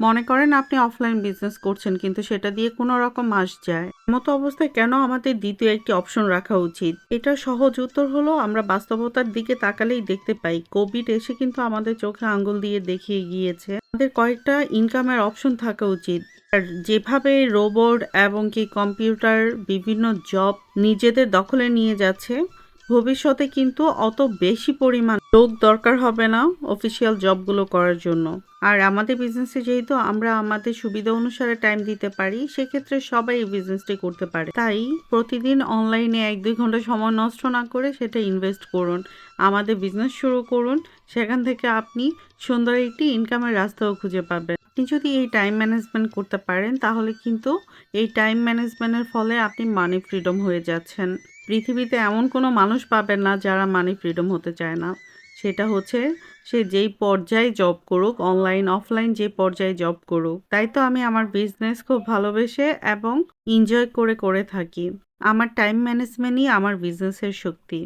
মনে করেন আপনি অফলাইন বিজনেস করছেন কিন্তু সেটা দিয়ে কোনো রকম মাস যায়। এমতো অবস্থায় কেন আমাদের দ্বিতীয় একটি অপশন রাখা উচিত? এটার সহজ উত্তর হলো আমরা বাস্তবতার দিকে তাকালেই দেখতে পাই কোভিড এসে কিন্তু আমাদের চোখে আঙ্গুল দিয়ে দেখিয়ে গিয়েছে আমাদের কয়েকটা ইনকামের অপশন থাকা উচিত। আর যেভাবে রোবট এবং কি কম্পিউটার বিভিন্ন জব নিজেদের দখলে নিয়ে যাচ্ছে, ভবিষ্যতে কিন্তু অত বেশি পরিমাণ লোক দরকার হবে না অফিসিয়াল জবগুলো করার জন্য। আর আমাদের বিজনেসে যেহেতু আমরা আমাদের সুবিধা অনুসারে টাইম দিতে পারি, সেক্ষেত্রে সবাই এই বিজনেসটি করতে পারে। তাই প্রতিদিন অনলাইনে ১-২ ঘন্টা সময় নষ্ট না করে সেটা ইনভেস্ট করুন। আমাদের বিজনেস শুরু করুন। সেখান থেকে আপনি সুন্দর একটি ইনকামের রাস্তাও খুঁজে পাবেন। আপনি যদি এই টাইম ম্যানেজমেন্ট করতে পারেন তাহলে কিন্তু এই টাইম ম্যানেজমেন্টের ফলে আপনি মানি ফ্রিডম হয়ে যাচ্ছেন। পৃথিবীতে এমন কোনো মানুষ পাবেন না যারা মানি ফ্রিডম হতে চায় না। সেটা হচ্ছে সে যেই পর্যায়ে জব করুক, অনলাইন, অফলাইন যে পর্যায়ে জব করুক। তাই তো আমি আমার বিজনেস খুব ভালোবেসে এবং এনজয় করে থাকি। আমার টাইম ম্যানেজমেন্টই আমার বিজনেসের শক্তি।